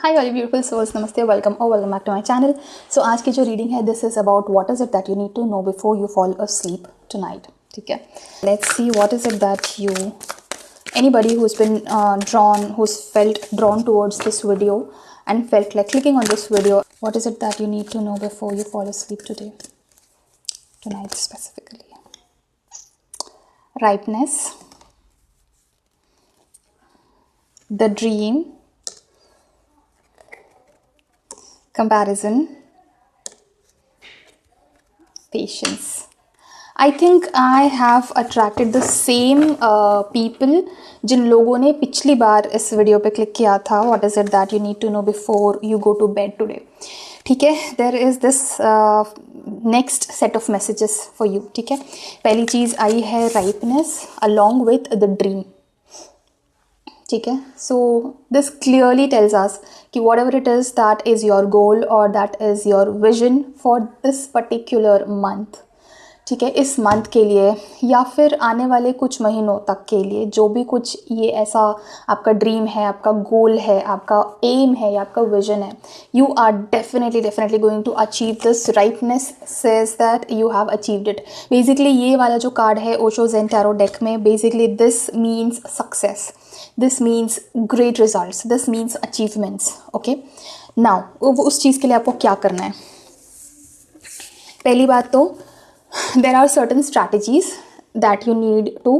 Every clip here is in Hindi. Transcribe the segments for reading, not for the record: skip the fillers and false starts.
हाय ऑल ब्यूटीफुल सोल्स, नमस्ते, welcome back to my channel. So आज की जो रीडिंग है this is about what is it that you need to know before you fall asleep tonight. ठीक है, let's see what is it that you anybody who's been who's felt drawn towards this video and felt like clicking on this video, what is it that you need to know before you fall asleep tonight specifically? Ripeness, the dream, comparison, patience. I think I have attracted the same people जिन लोगों ने पिछली बार इस वीडियो पे क्लिक किया था what is it that you need to know before you go to bed today. ठीक है, there is this next set of messages for you. ठीक है, पहली चीज़ आई है ripeness along with the dream. ठीक है, so this clearly tells us कि whatever it is that is your goal और that is your vision for this particular month. ठीक है, इस मंथ के लिए या फिर आने वाले कुछ महीनों तक के लिए जो भी कुछ ये ऐसा आपका ड्रीम है, आपका गोल है, आपका एम है या आपका विजन है, you are definitely going to achieve this. Rightness says that you have achieved it. Basically ये वाला जो कार्ड है ओशो ज़ेन टैरो डेक में, basically this means success, this means great results, this means achievements. Okay, now उस चीज़ के लिए आपको क्या करना है? पहली बात तो there are certain strategies that you need to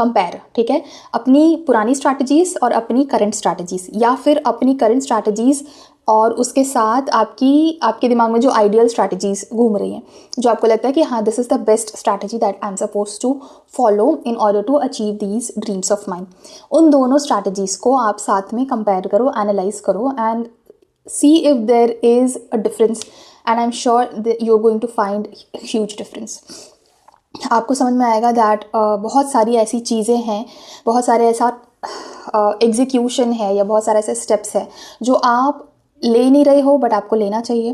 compare. ठीक है, अपनी पुरानी strategies और अपनी current strategies, या फिर अपनी current strategies और उसके साथ आपके दिमाग में जो आइडियल स्ट्रैटेजीज घूम रही हैं, जो आपको लगता है कि हाँ this is the best strategy that I am suppose to follow in order to achieve these dreams of mind. उन दोनों स्ट्रैटेजीज़ को आप साथ में कंपेयर करो, एनालाइज करो and see if there is a difference, and I am sure you are going to find huge difference. आपको समझ में आएगा दैट बहुत सारी ऐसी चीज़ें हैं, बहुत सारे ऐसा एग्जीक्यूशन है या बहुत सारे ऐसे स्टेप्स हैं जो आप ले नहीं रहे हो बट आपको लेना चाहिए,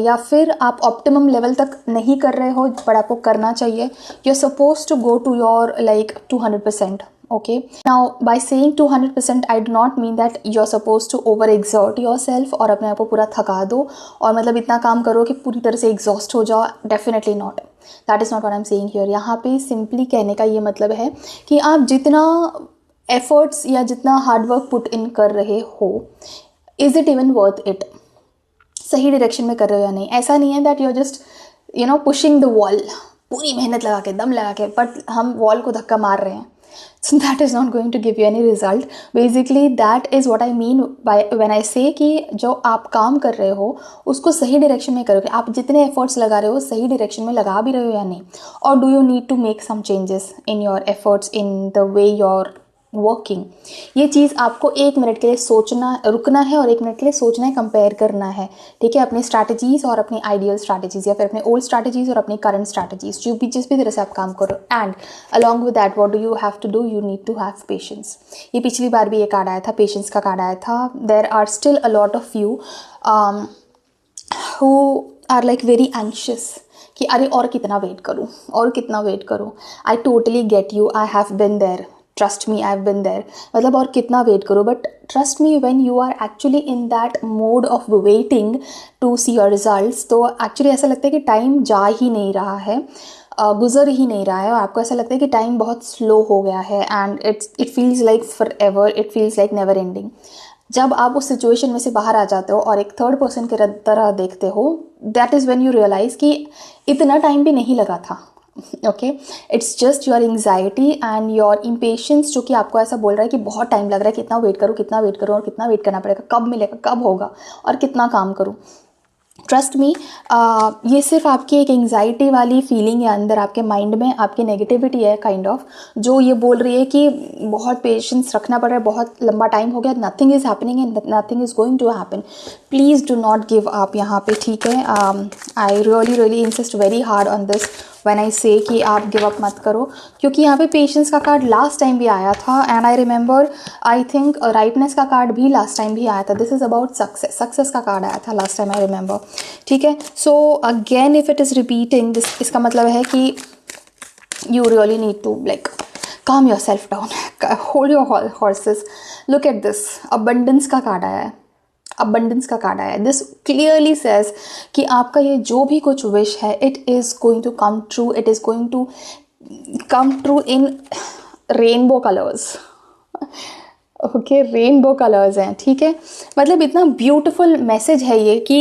या फिर आप ऑप्टिमम लेवल तक नहीं कर रहे हो बट आपको करना चाहिए. You are suppose to go to your like 200%. Okay, now by saying 200% I do not mean that you are supposed to over exert yourself और अपने आप को पूरा थका दो और मतलब इतना काम करो कि पूरी तरह से एग्जॉस्ट हो जाओ. Definitely not, that is not what I am saying here. यहाँ पे सिंपली कहने का ये मतलब है कि आप जितना एफर्ट्स या जितना हार्डवर्क पुट इन कर रहे हो, is it even worth it? सही डायरेक्शन में कर रहे हो या नहीं? ऐसा नहीं है that you are just pushing the wall, पूरी मेहनत लगा के, दम लगा के, बट हम वॉल को धक्का मार रहे हैं. So that is not going to give you any result. Basically that is what I mean by when I say कि जो आप काम कर रहे हो उसको सही डायरेक्शन में करोगे. आप जितने एफर्ट्स लगा रहे हो सही डायरेक्शन में लगा भी रहे हो या नहीं, और do you need to make some changes in your efforts in the way your working. ये चीज़ आपको 1 मिनट के लिए रुकना है और 1 मिनट के लिए सोचना है, कंपेयर करना है. ठीक है, अपनी स्ट्रैटेजीज़ और अपनी आइडियल स्ट्रैटेजीज़ या फिर अपने ओल्ड स्ट्रैटेजीज़ और अपनी करंट स्ट्रैटेजीज़, जो भी जिस भी तरह से आप काम करो. And along with that what do you have to do? You need to have patience. ये पिछली बार भी ये कार्ड आया था, पेशेंस का कार्ड आया था. There are still a lot of you who are like very anxious कि अरे और कितना वेट करूँ, और कितना वेट करूँ. I totally get you, I have been there. Trust me, I have been there. मतलब और कितना वेट करो, but trust me when you are actually in that mode of waiting to see your results, तो एक्चुअली ऐसा लगता है कि टाइम जा ही नहीं रहा है, गुजर ही नहीं रहा है, और आपको ऐसा लगता है कि टाइम बहुत स्लो हो गया है and it feels like for ever, it feels like never ending. जब आप उस सिचुएशन में से बाहर आ जाते हो और एक थर्ड पर्सन की तरह देखते हो, that is when you realise कि इतना टाइम भी नहीं लगा था. Okay, it's just your anxiety and your impatience जो कि आपको ऐसा बोल रहा है कि बहुत टाइम लग रहा है, कितना वेट करूँ, कितना वेट करूँ और कितना वेट करना पड़ेगा, कब मिलेगा, कब होगा और कितना काम करूँ. ट्रस्ट मी, ये सिर्फ आपकी एक एंग्जाइटी वाली फीलिंग है अंदर आपके माइंड में, आपकी नेगेटिविटी है काइंड ऑफ, जो ये बोल रही है कि बहुत पेशेंस रखना पड़ रहा है, बहुत लंबा टाइम हो गया, nothing is happening and nothing is going to happen. Please do not give up यहाँ पे. ठीक है, I really insist very hard on this when I say कि आप गिव अप मत करो, क्योंकि यहाँ पे पेशेंस का कार्ड लास्ट टाइम भी आया था and I remember I think rightness का कार्ड भी लास्ट टाइम भी आया था. दिस इज़ अबाउट सक्सेस का कार्ड आया था लास्ट टाइम, आई रिमेंबर. ठीक है, so again if it is repeating this, इसका मतलब है कि you really need to like calm yourself down, hold your horses. Look at this, abundance का कार्ड आया है. अबंडेंस का कार्ड आया। दिस क्लियरली सेज कि आपका ये जो भी कुछ विश है it is going to come true, it is going to come true in rainbow colours. Okay, rainbow colours हैं, ठीक है। मतलब इतना ब्यूटीफुल मैसेज है ये कि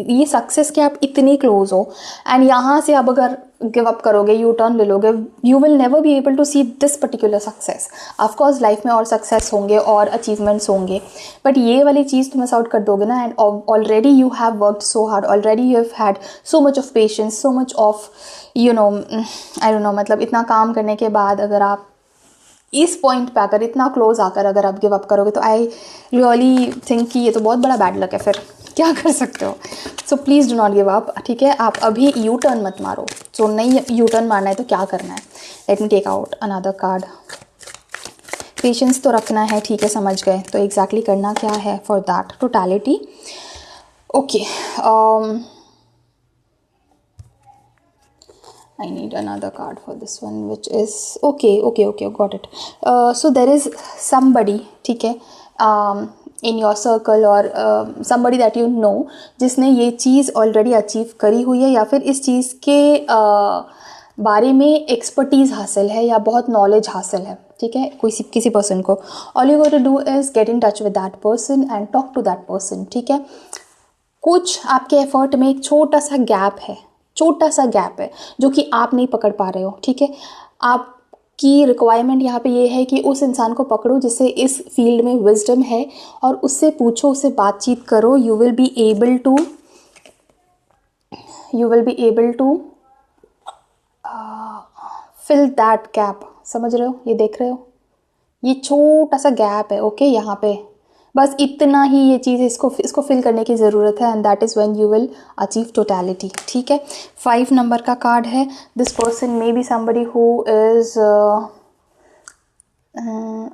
ये सक्सेस के आप इतनी क्लोज हो, एंड यहाँ से अब अगर गिव अप करोगे, यू टर्न ले लोगे, you will never be able to see this particular success. Of course life में और सक्सेस होंगे और अचीवमेंट्स होंगे, बट ये वाली चीज़ तुम मिस आउट कर दोगे ना। And already you have worked so hard, already you have had so much of patience, so much of you know I don't know, मतलब इतना काम करने के बाद अगर आप इस पॉइंट पे आकर, इतना क्लोज आकर अगर आप गिव अप करोगे, तो आई रियली थिंक कि ये तो बहुत बड़ा बैड लक है, फिर क्या कर सकते हो। So please do not give up, ठीक है। आप अभी यू टर्न मत मारो। सो नहीं यू टर्न मारना है तो क्या करना है, let me take out another card. Patience तो रखना है, ठीक है, समझ गए। तो एग्जैक्टली करना क्या है for that totality. Okay, I need another card for this one, which is okay, got it. So there is somebody, ठीक है, in your circle or somebody that you know जिसने ये चीज़ ऑलरेडी अचीव करी हुई है, या फिर इस चीज़ के बारे में एक्सपर्टीज़ हासिल है या बहुत नॉलेज हासिल है, ठीक है, किसी पर्सन को। All you got to do is get in touch with that person and talk to that person, ठीक है। कुछ आपके एफर्ट में एक छोटा सा गैप है जो कि आप नहीं पकड़ पा रहे हो, ठीक है। आपकी रिक्वायरमेंट यहाँ पे ये है कि उस इंसान को पकड़ो जिससे इस फील्ड में विजडम है, और उससे पूछो, उससे बातचीत करो। You will be able to fill that gap. समझ रहे हो, ये देख रहे हो, ये छोटा सा गैप है, ओके, यहाँ पे बस इतना ही ये चीज़, इसको फिल करने की ज़रूरत है, and that is when you will achieve totality, ठीक है। 5 नंबर का कार्ड है। This person may be somebody who is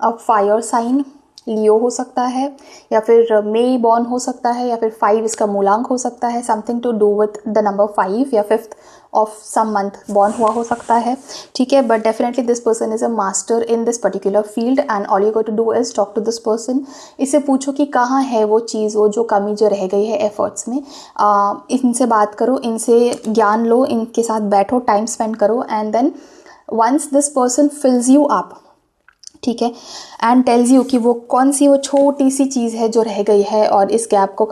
a fire sign, Leo हो सकता है, या फिर मे बॉर्न हो सकता है, या फिर 5 इसका मूलांक हो सकता है, something to do with the number 5, या 5th of some month born हुआ हो सकता है, ठीक है। But definitely this person is a master in this particular field, and all you got to do is talk to this person. इससे पूछो कि कहाँ है वो चीज़, वो जो कमी जो रह गई है एफर्ट्स में। इनसे बात करो, इनसे ज्ञान लो, इनके साथ बैठो, टाइम स्पेंड करो, and then once this person fills you up, ठीक है, एंड टेल्स यू कि वो कौन सी वो छोटी सी चीज़ है जो रह गई है और इस गैप को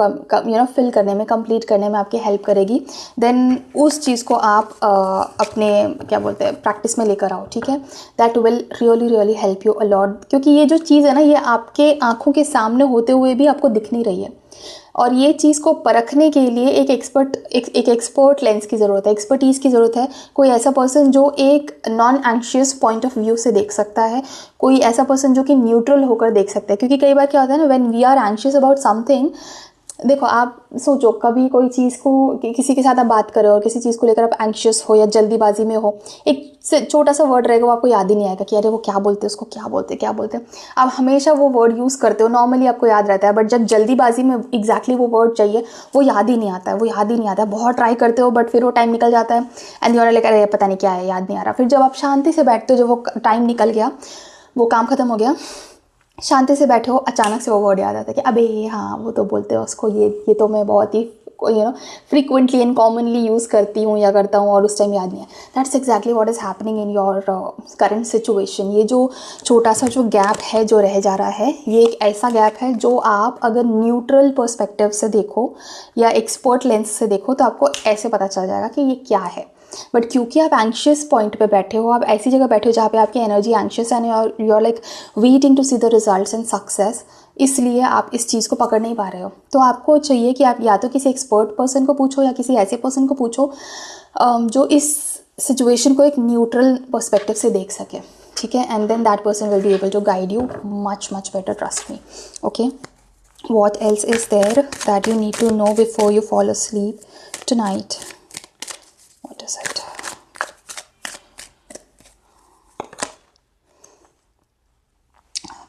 फिल करने में, कंप्लीट करने में आपकी हेल्प करेगी, देन उस चीज़ को आप अपने क्या बोलते हैं प्रैक्टिस में लेकर आओ, ठीक है। That will really help you a lot, क्योंकि ये जो चीज़ है ना, ये आपके आंखों के सामने होते हुए भी आपको दिख नहीं रही है, और ये चीज़ को परखने के लिए एक एक्सपर्ट लेंस की ज़रूरत है, एक्सपर्टीज़ की ज़रूरत है। कोई ऐसा पर्सन जो एक non anxious point of view से देख सकता है, कोई ऐसा पर्सन जो कि न्यूट्रल होकर देख सकता है। क्योंकि कई बार क्या होता है ना, when we are anxious about something, देखो आप सोचो, कभी कोई चीज़ को किसी के साथ आप बात करो और किसी चीज़ को लेकर आप एंशियस हो या जल्दीबाजी में हो, एक छोटा सा वर्ड रहेगा वो आपको याद ही नहीं आएगा कि अरे वो क्या बोलते हैं, उसको क्या बोलते हैं। आप हमेशा वो वर्ड यूज़ करते हो, नॉर्मली आपको याद रहता है, बट जब जल्दीबाजी में एग्जैक्टली वो वर्ड चाहिए, वो याद ही नहीं आता है। बहुत ट्राई करते हो बट फिर वो टाइम निकल जाता है, एंड यू आर लाइक अरे पता नहीं क्या है, याद नहीं आ रहा। फिर जब आप शांति से बैठते हो, जब वो टाइम निकल गया, वो काम ख़त्म हो गया, शांति से बैठे हो, अचानक से वो वर्ड याद आता है कि अबे हाँ वो तो बोलते हैं उसको, ये तो मैं बहुत ही फ्रीक्वेंटली एंड कॉमनली यूज़ करती हूँ या करता हूँ, और उस टाइम याद नहीं है। That's exactly what is happening in your current situation. ये जो छोटा सा जो गैप है जो रह जा रहा है, ये एक ऐसा गैप है जो आप अगर न्यूट्रल पर्सपेक्टिव से देखो या एक्सपर्ट लेंस से देखो तो आपको ऐसे पता चल जाएगा कि ये क्या है। बट क्योंकि आप एंशियस पॉइंट पे बैठे हो, आप ऐसी जगह बैठे हो जहाँ पे आपकी एनर्जी एंशियस है, you are like waiting to see the results and success, इसलिए आप इस चीज़ को पकड़ नहीं पा रहे हो। तो आपको चाहिए कि आप या तो किसी एक्सपर्ट पर्सन को पूछो या किसी ऐसे पर्सन को पूछो जो इस सिचुएशन को एक न्यूट्रल पर्सपेक्टिव से देख सके, ठीक है, and then that person will be able to guide you much better, trust me. Okay, what else is there that you need to know before you fall asleep tonight? What is it?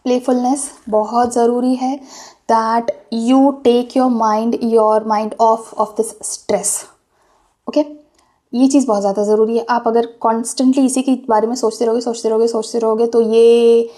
Playfulness बहुत ज़रूरी है, that you take your mind off this stress, okay. ये चीज़ बहुत ज़्यादा ज़रूरी है। आप अगर कॉन्स्टेंटली इसी के बारे में सोचते रहोगे तो ये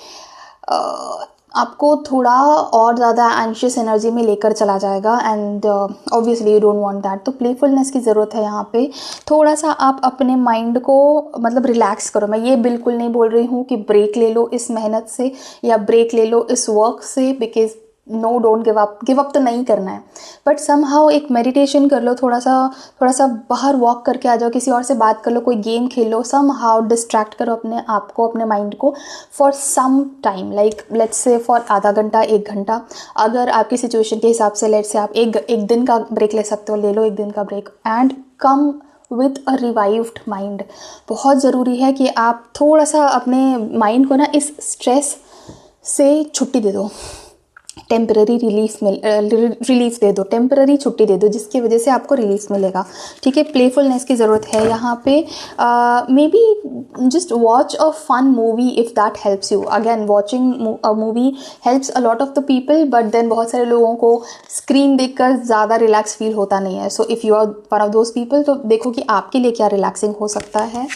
आपको थोड़ा और ज़्यादा एंशियस एनर्जी में लेकर चला जाएगा and obviously you don't want that. तो प्लेफुलनेस की ज़रूरत है यहाँ पे। थोड़ा सा आप अपने माइंड को मतलब रिलैक्स करो। मैं ये बिल्कुल नहीं बोल रही हूँ कि ब्रेक ले लो इस मेहनत से या ब्रेक ले लो इस वर्क से, because no, don't give up तो नहीं करना है, बट समहाउ एक मेडिटेशन कर लो, थोड़ा सा बाहर वॉक करके आ जाओ, किसी और से बात कर लो, कोई गेम खेल लो, समहाउ डिस्ट्रैक्ट करो अपने आप को, अपने माइंड को for some time, like let's say for आधा घंटा 1 घंटा। अगर आपकी सिचुएशन के हिसाब से लेट्स से आप एक दिन का ब्रेक ले सकते हो, ले लो 1 दिन का break and come with a revived mind. बहुत ज़रूरी है कि आप थोड़ा सा अपने माइंड को ना इस स्ट्रेस से छुट्टी दे दो, टेम्पररी रिलीफ दे दो, टेम्पररी छुट्टी दे दो, जिसकी वजह से आपको रिलीफ मिलेगा। ठीक है, प्लेफुलनेस की ज़रूरत है यहाँ पे। Maybe just watch a fun movie if that helps you. Again watching a movie helps a lot of the people, but then बहुत सारे लोगों को स्क्रीन देखकर ज़्यादा रिलैक्स फील होता नहीं है। So if you are one of those people, तो देखो कि आपके लिए क्या रिलैक्सिंग हो सकता है।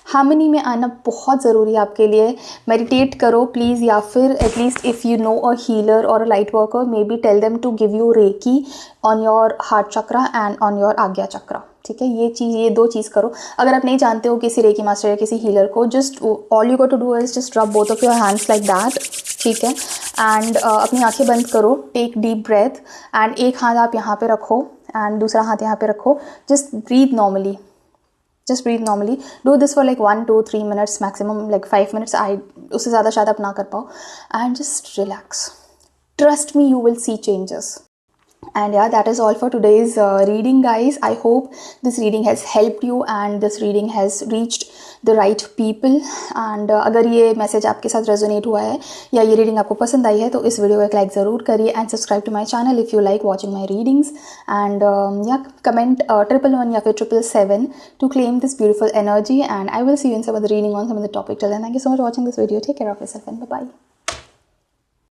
हार्मनी में आना बहुत ज़रूरी है आपके लिए। मेडिटेट करो प्लीज़, या फिर at least if you know a healer और a light worker, maybe tell them to give you reiki on your heart chakra and on your ajna chakra. ठीक है, ये 2 चीज़ करो। अगर आप नहीं जानते हो किसी रेकी मास्टर या किसी हीलर को, just all you got to do is just rub both of your hands like that. ठीक है, एंड अपनी आंखें बंद करो, टेक डीप ब्रेथ एंड एक हाथ आप यहाँ पे रखो एंड दूसरा हाथ यहाँ पे रखो। Just breathe normally, just breathe normally. Do this for like 1 2 3 minutes maximum, like 5 minutes. उससे ज़्यादा शायद आप ना कर पाओ, and just relax. Trust me, you will see changes. And yeah, that is all for today's reading, guys. I hope this reading has helped you and this reading has reached the right people. And अगर ये मैसेज आपके साथ रेजोनेट हुआ है या ये रीडिंग आपको पसंद आई है, तो इस वीडियो को एक लाइक ज़रूर करिए and subscribe to my channel if you like watching my readings. And या कमेंट 111 या फिर 777 to claim this beautiful energy. And I will see you in some other reading on some other topic. Till then, thank you so much for watching this video. Take care of yourself and bye bye.